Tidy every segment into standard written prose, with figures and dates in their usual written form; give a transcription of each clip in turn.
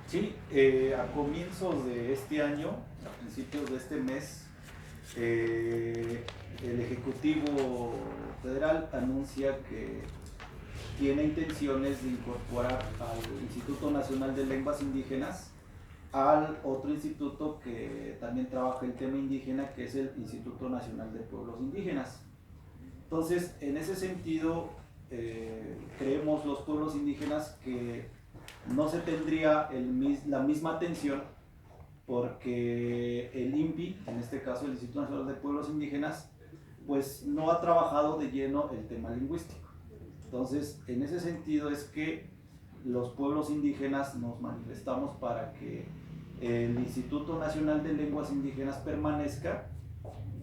Sí, a comienzos de este año, a principios de este mes, el Ejecutivo Federal anuncia que tiene intenciones de incorporar al Instituto Nacional de Lenguas Indígenas al otro instituto que también trabaja el tema indígena, que es el Instituto Nacional de Pueblos Indígenas. Entonces, en ese sentido, creemos los pueblos indígenas que no se tendría la misma atención porque el INPI, en este caso el Instituto Nacional de Pueblos Indígenas, pues no ha trabajado de lleno el tema lingüístico. Entonces, en ese sentido es que los pueblos indígenas nos manifestamos para que el Instituto Nacional de Lenguas Indígenas permanezca.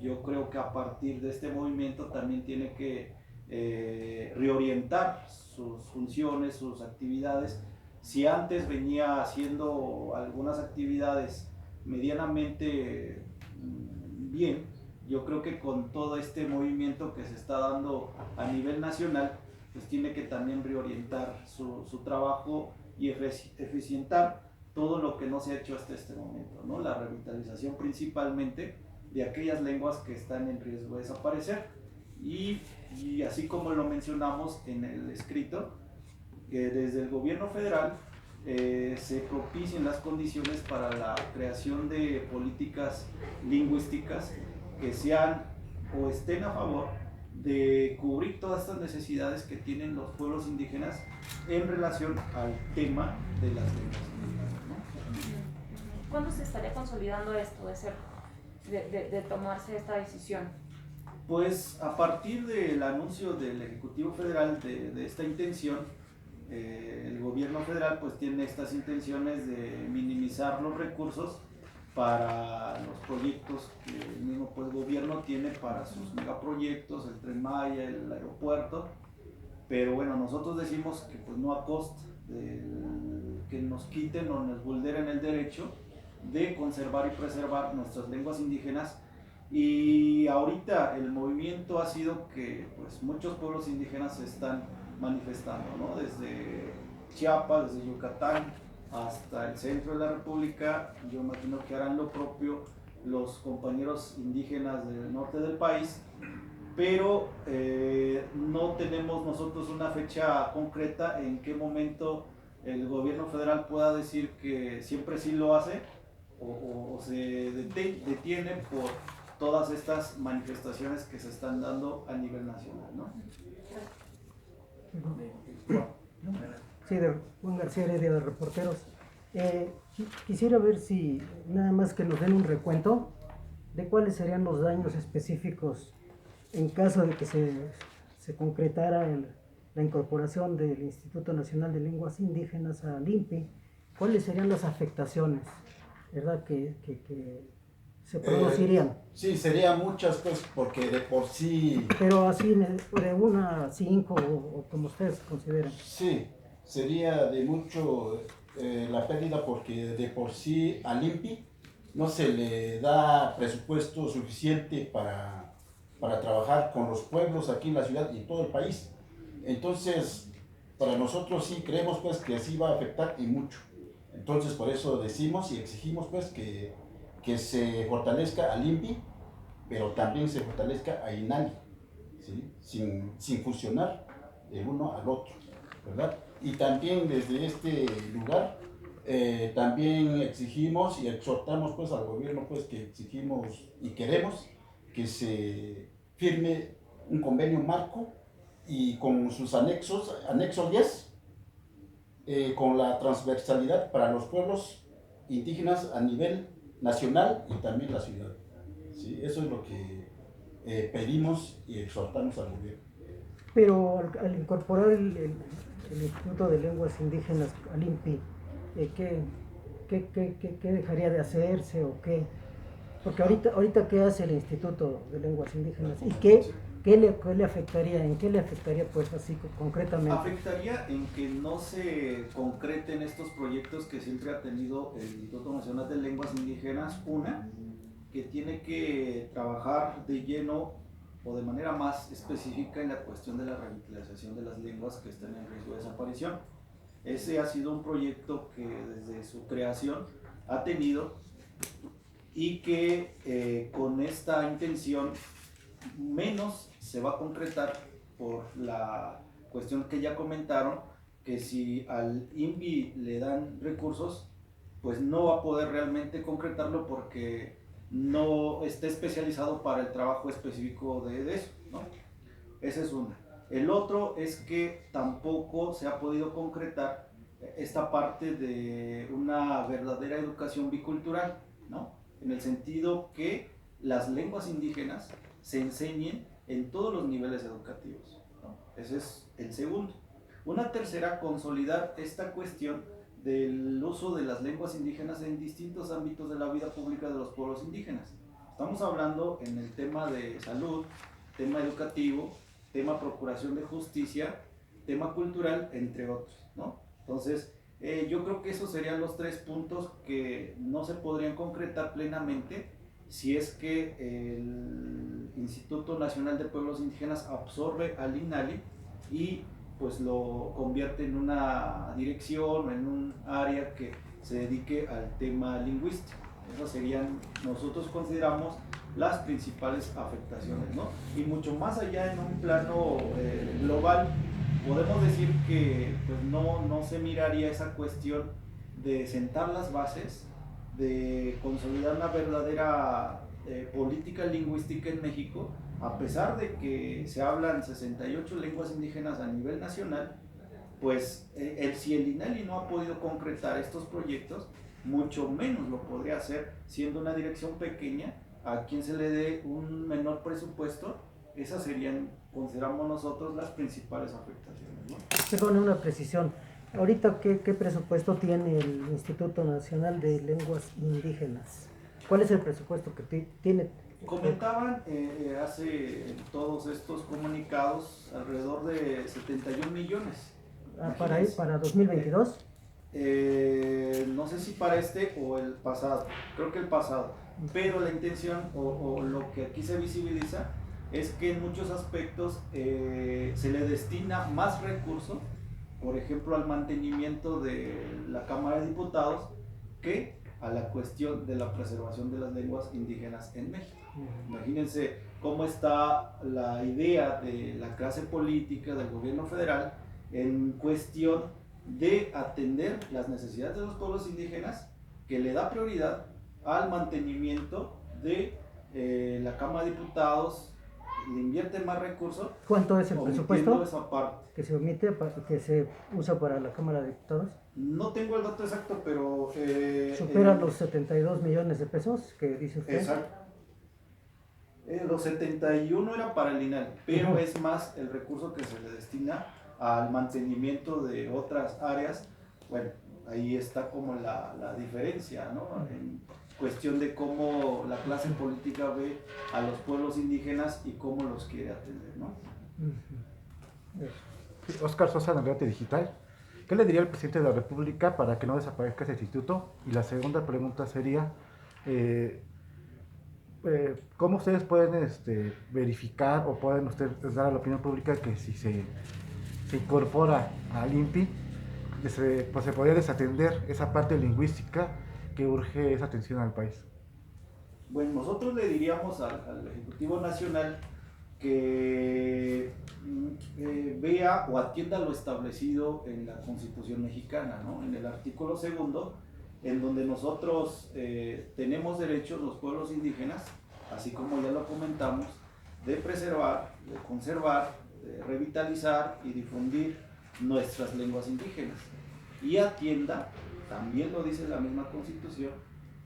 Yo creo que a partir de este movimiento también tiene que reorientar sus funciones, sus actividades. Si antes venía haciendo algunas actividades medianamente bien, yo creo que con todo este movimiento que se está dando a nivel nacional, pues tiene que también reorientar su trabajo y eficientar todo lo que no se ha hecho hasta este momento, ¿no? La revitalización principalmente de aquellas lenguas que están en riesgo de desaparecer. Y así como lo mencionamos en el escrito, que desde el gobierno federal se propicien las condiciones para la creación de políticas lingüísticas que sean o estén a favor de cubrir todas estas necesidades que tienen los pueblos indígenas en relación al tema de las lenguas indígenas, ¿no? ¿Cuándo se estaría consolidando esto de tomarse esta decisión? Pues a partir del anuncio del Ejecutivo Federal de esta intención, el gobierno federal pues tiene estas intenciones de minimizar los recursos para los proyectos que el mismo pues, gobierno tiene para sus megaproyectos, el Tren Maya, el aeropuerto, pero bueno, nosotros decimos que pues no a costa de que nos quiten o nos vulneren el derecho de conservar y preservar nuestras lenguas indígenas. Y ahorita el movimiento ha sido que pues muchos pueblos indígenas se están manifestando, ¿no? Desde Chiapas, desde Yucatán hasta el centro de la República. Yo imagino que harán lo propio los compañeros indígenas del norte del país, pero no tenemos nosotros una fecha concreta en qué momento el gobierno federal pueda decir que siempre sí lo hace o se detiene por todas estas manifestaciones que se están dando a nivel nacional, ¿no? Sí, de Juan García Heredia de Reporteros. Quisiera ver si nada más que nos den un recuento de cuáles serían los daños específicos en caso de que se concretara la incorporación del Instituto Nacional de Lenguas Indígenas al INPI. ¿Cuáles serían las afectaciones, verdad, que se producirían? Sí, serían muchas, pues, porque de por sí... Pero así de una a cinco o como ustedes consideran. Sí, sería de mucho la pérdida porque de por sí al INPI no se le da presupuesto suficiente para trabajar con los pueblos aquí en la ciudad y en todo el país. Entonces, para nosotros sí creemos pues que sí va a afectar y mucho. Entonces, por eso decimos y exigimos pues que se fortalezca al INPI, pero también se fortalezca a INALI, ¿sí? sin fusionar el uno al otro, ¿verdad? Y también desde este lugar también exigimos y exhortamos pues al gobierno pues que exigimos y queremos que se firme un convenio marco y con sus anexos, anexo 10, con la transversalidad para los pueblos indígenas a nivel nacional y también la ciudad. ¿Sí? Eso es lo que pedimos y exhortamos al gobierno. Pero al incorporar el Instituto de Lenguas Indígenas al INPI, ¿qué dejaría de hacerse o qué? Porque ahorita ¿qué hace el Instituto de Lenguas Indígenas? ¿Y qué le afectaría? ¿En qué le afectaría pues así concretamente? Afectaría en que no se concreten estos proyectos que siempre ha tenido el Instituto Nacional de Lenguas Indígenas. Una, que tiene que trabajar de lleno o de manera más específica en la cuestión de la revitalización de las lenguas que están en riesgo de desaparición. Ese ha sido un proyecto que desde su creación ha tenido y que con esta intención menos se va a concretar por la cuestión que ya comentaron, que si al INVI le dan recursos, pues no va a poder realmente concretarlo porque no está especializado para el trabajo específico de eso, ¿no? Ese es uno. El otro es que tampoco se ha podido concretar esta parte de una verdadera educación bicultural, ¿no? En el sentido que las lenguas indígenas se enseñen en todos los niveles educativos, ¿no? Ese es el segundo. Una tercera, consolidar esta cuestión del uso de las lenguas indígenas en distintos ámbitos de la vida pública de los pueblos indígenas. Estamos hablando en el tema de salud, tema educativo, tema procuración de justicia, tema cultural, entre otros, ¿no? Entonces, yo creo que esos serían los 3 puntos que no se podrían concretar plenamente si es que el Instituto Nacional de Pueblos Indígenas absorbe al INALI y pues lo convierte en una dirección, en un área que se dedique al tema lingüístico. Esas serían, nosotros consideramos, las principales afectaciones, ¿no? Y mucho más allá en un plano global, podemos decir que pues, no se miraría esa cuestión de sentar las bases, de consolidar una verdadera política lingüística en México, a pesar de que se hablan 68 lenguas indígenas a nivel nacional, pues si el INALI no ha podido concretar estos proyectos, mucho menos lo podría hacer siendo una dirección pequeña a quien se le dé un menor presupuesto. Esas serían, consideramos nosotros, las principales afectaciones, ¿no? Perdón, una precisión. Ahorita, ¿qué presupuesto tiene el Instituto Nacional de Lenguas Indígenas? ¿Cuál es el presupuesto que tiene? Comentaban hace todos estos comunicados alrededor de 71 millones. ¿Para 2022? No sé si para este o el pasado, creo que el pasado, pero la intención o lo que aquí se visibiliza es que en muchos aspectos se le destina más recursos, por ejemplo al mantenimiento de la Cámara de Diputados, que a la cuestión de la preservación de las lenguas indígenas en México. Imagínense cómo está la idea de la clase política del gobierno federal en cuestión de atender las necesidades de los pueblos indígenas, que le da prioridad al mantenimiento de la Cámara de Diputados, le invierte más recursos. ¿Cuánto es el presupuesto esa parte que se omite, que se usa para la Cámara de Diputados? No tengo el dato exacto, pero... ¿Supera los 72 millones de pesos que dice usted? Exacto. Los 71 era para el INAL, pero es más el recurso que se le destina al mantenimiento de otras áreas. Bueno, ahí está como la diferencia, ¿no? En cuestión de cómo la clase política ve a los pueblos indígenas y cómo los quiere atender, ¿no? Oscar Sosa, de Debate Digital. ¿Qué le diría al presidente de la República para que no desaparezca ese instituto? Y la segunda pregunta sería, ¿cómo ustedes pueden verificar o pueden ustedes dar a la opinión pública que si se incorpora al INPI, pues se podría desatender esa parte lingüística que urge esa atención al país? Bueno, nosotros le diríamos al Ejecutivo Nacional que vea o atienda lo establecido en la Constitución mexicana, ¿no? En el artículo 2, en donde nosotros tenemos derechos los pueblos indígenas, así como ya lo comentamos, de preservar, de conservar, de revitalizar y difundir nuestras lenguas indígenas. Y atienda, también lo dice la misma Constitución,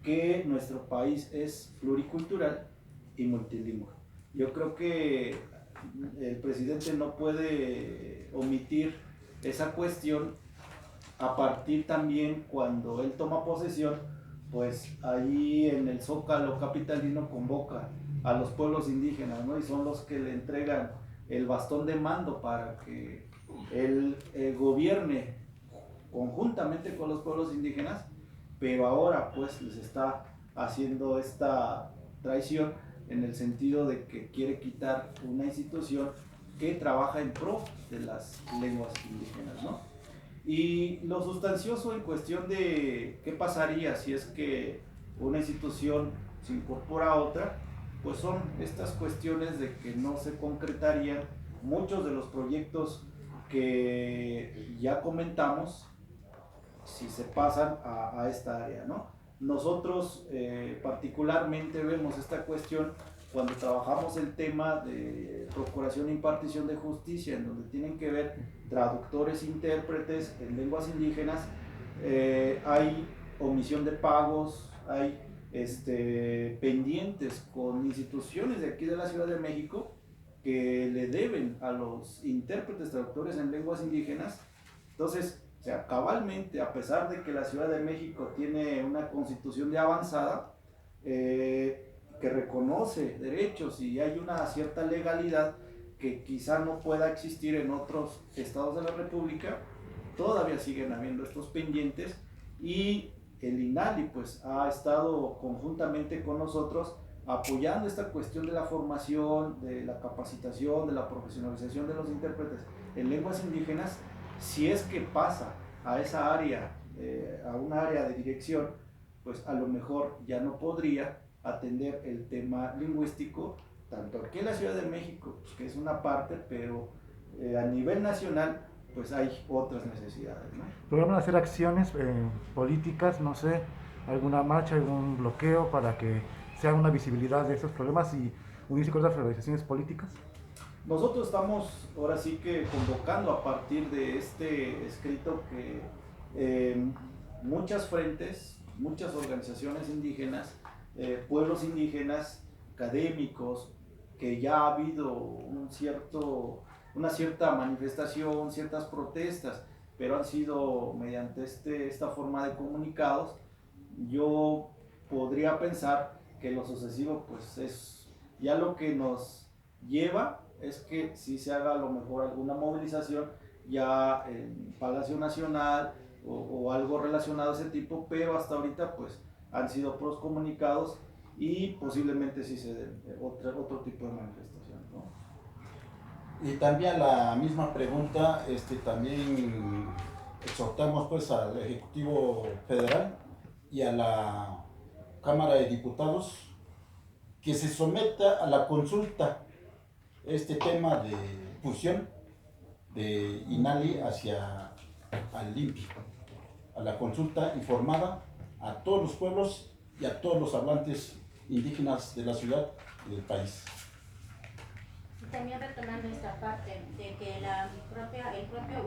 que nuestro país es pluricultural y multilingüe. Yo creo que el presidente no puede omitir esa cuestión a partir también cuando él toma posesión, pues ahí en el Zócalo capitalino convoca a los pueblos indígenas, ¿no? Y son los que le entregan el bastón de mando para que él gobierne conjuntamente con los pueblos indígenas, pero ahora pues les está haciendo esta traición en el sentido de que quiere quitar una institución que trabaja en pro de las lenguas indígenas, ¿no? Y lo sustancioso en cuestión de qué pasaría si es que una institución se incorpora a otra, pues son estas cuestiones de que no se concretarían muchos de los proyectos que ya comentamos si se pasan a esta área, ¿no? Nosotros particularmente vemos esta cuestión cuando trabajamos el tema de procuración e impartición de justicia, en donde tienen que ver traductores, intérpretes en lenguas indígenas, hay omisión de pagos, hay pendientes con instituciones de aquí de la Ciudad de México que le deben a los intérpretes traductores en lenguas indígenas. Entonces, o sea, cabalmente, a pesar de que la Ciudad de México tiene una constitución de avanzada, que reconoce derechos y hay una cierta legalidad que quizá no pueda existir en otros estados de la República, todavía siguen habiendo estos pendientes y el INALI pues ha estado conjuntamente con nosotros apoyando esta cuestión de la formación, de la capacitación, de la profesionalización de los intérpretes en lenguas indígenas. Si es que pasa a esa área, a un área de dirección, pues a lo mejor ya no podría atender el tema lingüístico, tanto aquí en la Ciudad de México, pues, que es una parte, pero a nivel nacional, pues hay otras necesidades, ¿no? ¿Podrían hacer acciones políticas, no sé, alguna marcha, algún bloqueo para que se haga una visibilidad de estos problemas y unirse con otras organizaciones políticas? Nosotros estamos ahora sí que convocando a partir de este escrito que muchas frentes, muchas organizaciones indígenas, pueblos indígenas, académicos, que ya ha habido una cierta manifestación, ciertas protestas, pero han sido mediante esta forma de comunicados. Yo podría pensar que lo sucesivo pues es ya lo que nos lleva es que si se haga a lo mejor alguna movilización ya en Palacio Nacional o algo relacionado a ese tipo, pero hasta ahorita pues han sido pros comunicados y posiblemente sí se den otro tipo de manifestación, ¿no? Y también la misma pregunta, también exhortamos pues al Ejecutivo Federal y a la Cámara de Diputados que se someta a la consulta este tema de fusión de INALI hacia al INPI, a la consulta informada a todos los pueblos y a todos los hablantes indígenas de la ciudad y del país. También retomando esta parte de que el propio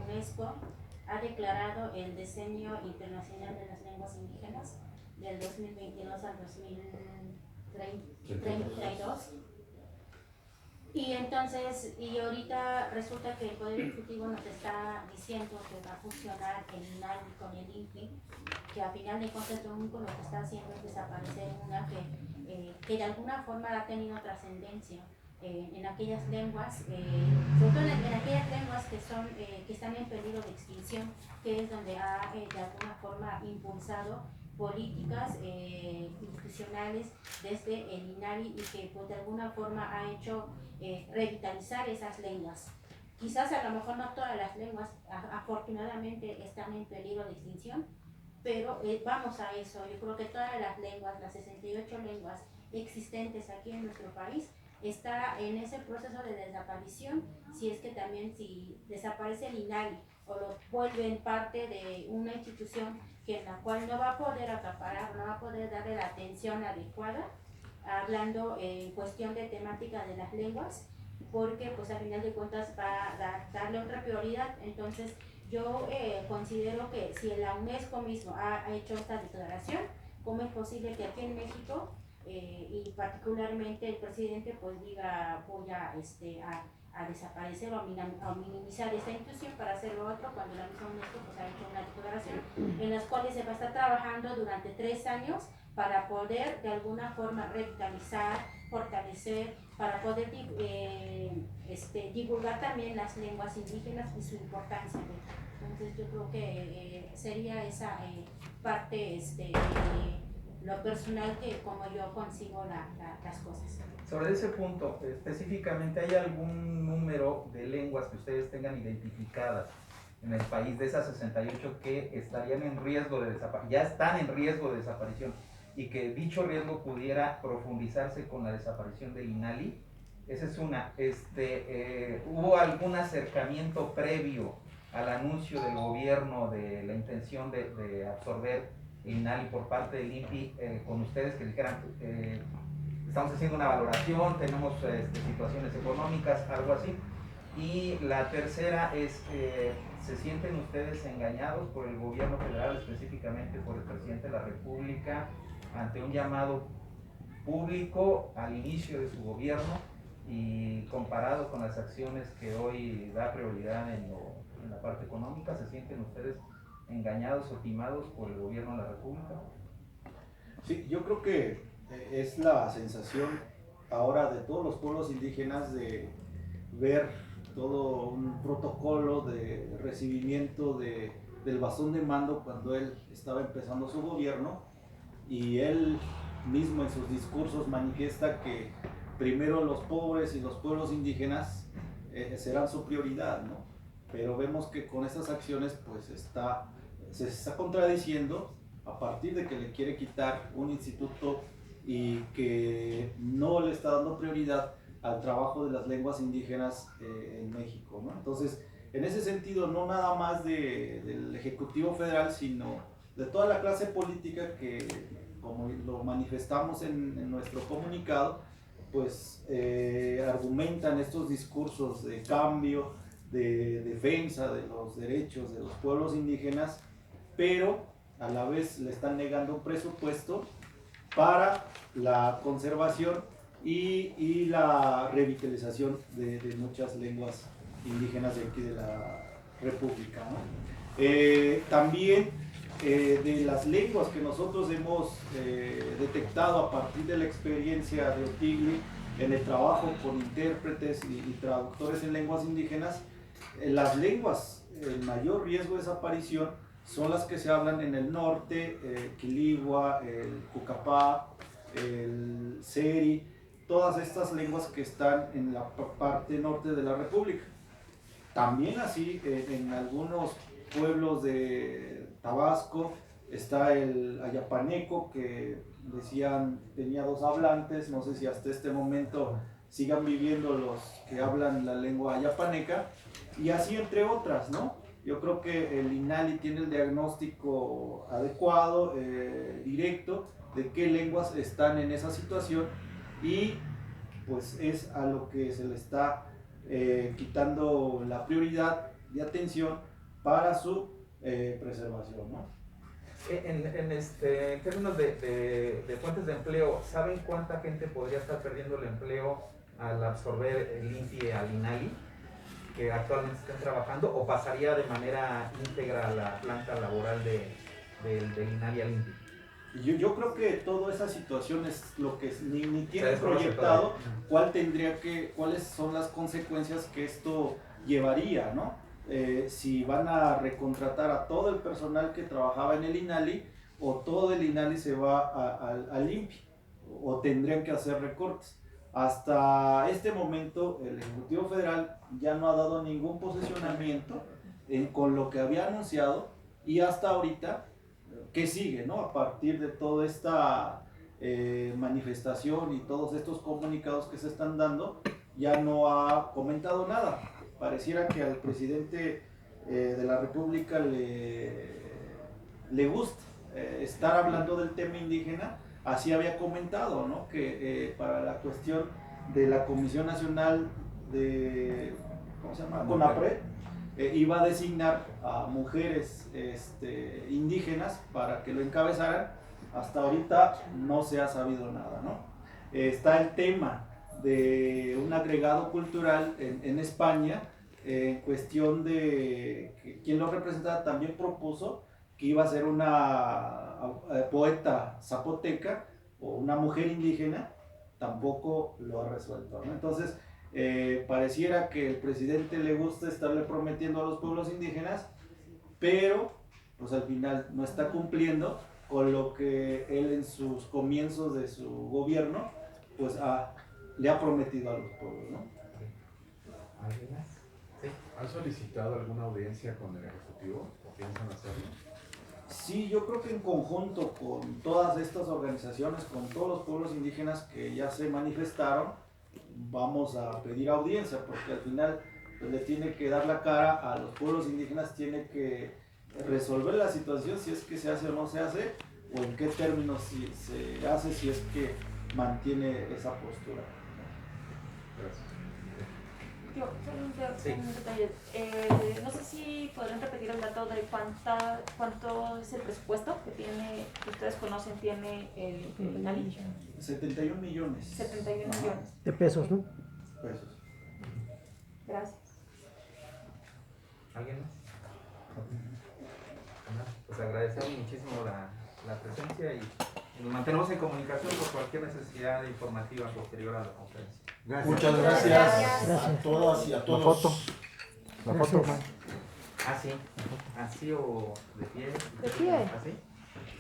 UNESCO ha declarado el Decenio Internacional de las Lenguas Indígenas del 2022 al 2032. Y entonces, y ahorita resulta que el Poder Ejecutivo nos está diciendo que va a fusionar el INALI con el INPI, que a final de cuentas lo único lo que está haciendo es desaparecer una que de alguna forma ha tenido trascendencia en aquellas lenguas, sobre todo en aquellas lenguas que están en peligro de extinción, que es donde ha de alguna forma impulsado políticas institucionales desde el INALI y que pues, de alguna forma ha hecho revitalizar esas lenguas. Quizás a lo mejor no todas las lenguas afortunadamente están en peligro de extinción, pero vamos a eso. Yo creo que todas las lenguas, las 68 lenguas existentes aquí en nuestro país, está en ese proceso de desaparición, si es que también si desaparece el INALI o lo vuelven parte de una institución que en la cual no va a poder acaparar, no va a poder darle la atención adecuada, hablando en cuestión de temática de las lenguas, porque pues al final de cuentas va a darle otra prioridad. Entonces yo considero que si la UNESCO mismo ha hecho esta declaración, ¿cómo es posible que aquí en México y particularmente el presidente pues diga voy a desaparecer o a minimizar esta institución para hacerlo otro, cuando la misma UNESCO pues, ha hecho una declaración en las cuales se va a estar trabajando durante 3 años para poder de alguna forma revitalizar, fortalecer, para poder divulgar también las lenguas indígenas y su importancia. Entonces yo creo que sería esa parte lo personal que como yo consigo las cosas. Sobre ese punto, específicamente, ¿hay algún número de lenguas que ustedes tengan identificadas en el país, de esas 68 que estarían en riesgo de desaparición, ya están en riesgo de desaparición, y que dicho riesgo pudiera profundizarse con la desaparición del INALI. Esa es una. ¿Hubo algún acercamiento previo al anuncio del gobierno de la intención de absorber el INALI por parte del INPI con ustedes, que dijeran, estamos haciendo una valoración, tenemos situaciones económicas, algo así? Y la tercera es, ¿se sienten ustedes engañados por el gobierno federal, específicamente por el presidente de la República, ante un llamado público al inicio de su gobierno y comparado con las acciones que hoy da prioridad en la parte económica? ¿Se sienten ustedes engañados o timados por el gobierno de la República? Sí, yo creo que es la sensación ahora de todos los pueblos indígenas de ver todo un protocolo de recibimiento del bastón de mando cuando él estaba empezando su gobierno, y él mismo en sus discursos manifiesta que primero los pobres y los pueblos indígenas serán su prioridad, ¿no? Pero vemos que con estas acciones pues se está contradiciendo a partir de que le quiere quitar un instituto y que no le está dando prioridad al trabajo de las lenguas indígenas en México, ¿no? Entonces, en ese sentido, no nada más del Ejecutivo Federal, sino de toda la clase política que, como lo manifestamos en nuestro comunicado, pues argumentan estos discursos de cambio, de defensa de los derechos de los pueblos indígenas, pero a la vez le están negando un presupuesto para la conservación y la revitalización de muchas lenguas indígenas de aquí de la República, ¿no? También de las lenguas que nosotros hemos detectado a partir de la experiencia de Otigli en el trabajo con intérpretes y traductores en lenguas indígenas, las lenguas en mayor riesgo de desaparición son las que se hablan en el norte, Quiligua, el Cucapá, el Seri, todas estas lenguas que están en la parte norte de la República. También así en algunos pueblos de Tabasco está el ayapaneco, que decían tenía 2 hablantes, no sé si hasta este momento sigan viviendo los que hablan la lengua ayapaneca, y así entre otras, ¿no? Yo creo que el INALI tiene el diagnóstico adecuado, directo, de qué lenguas están en esa situación, y pues es a lo que se le está quitando la prioridad de atención para su preservación, ¿no? En términos de fuentes de empleo, ¿saben cuánta gente podría estar perdiendo el empleo al absorber el INPI al INALI, que actualmente estén trabajando, o pasaría de manera íntegra a la planta laboral del INALI al INPI? Yo creo que toda esa situación es lo que ni tiene proyectado cuáles son las consecuencias que esto llevaría, ¿no? Si van a recontratar a todo el personal que trabajaba en el INALI, o todo el INALI se va al INPI, o tendrían que hacer recortes. Hasta este momento el Ejecutivo Federal ya no ha dado ningún posicionamiento con lo que había anunciado, y hasta ahorita, ¿qué sigue, no? A partir de toda esta manifestación y todos estos comunicados que se están dando, ya no ha comentado nada. Pareciera que al presidente de la República le gusta estar hablando del tema indígena. Así había comentado, ¿no? Que para la cuestión de la Comisión Nacional de, ¿cómo se llama? CONAPRED, iba a designar a mujeres indígenas para que lo encabezaran. Hasta ahorita no se ha sabido nada, ¿no? Está el tema de un agregado cultural en España, en cuestión de que quien lo representaba también propuso que iba a ser una poeta zapoteca o una mujer indígena, tampoco lo ha resuelto, ¿no? Entonces, pareciera que el presidente le gusta estarle prometiendo a los pueblos indígenas, pero pues al final no está cumpliendo con lo que él en sus comienzos de su gobierno pues le ha prometido a los pueblos, ¿no? ¿Alguien más? Sí. ¿Han solicitado alguna audiencia con el Ejecutivo o piensan hacerlo? Sí, yo creo que en conjunto con todas estas organizaciones, con todos los pueblos indígenas que ya se manifestaron, vamos a pedir audiencia, porque al final pues, le tiene que dar la cara a los pueblos indígenas, tiene que resolver la situación, si es que se hace o no se hace, o en qué términos si se hace, si es que mantiene esa postura. Gracias. Yo, solo Sí. un detalle. No sé si podrían repetir el dato de cuánto es el presupuesto que ustedes conocen, tiene el INALI. 71 millones 71 millones. De pesos, ¿no? pesos. Gracias. ¿Alguien más? Pues agradecemos muchísimo la presencia y nos mantenemos en comunicación por cualquier necesidad informativa posterior a la conferencia. Gracias. Muchas gracias, Gracias. a todas y a La todos. foto. La Gracias. foto. ¿Así? ¿Así o de pie? De pie. ¿Así?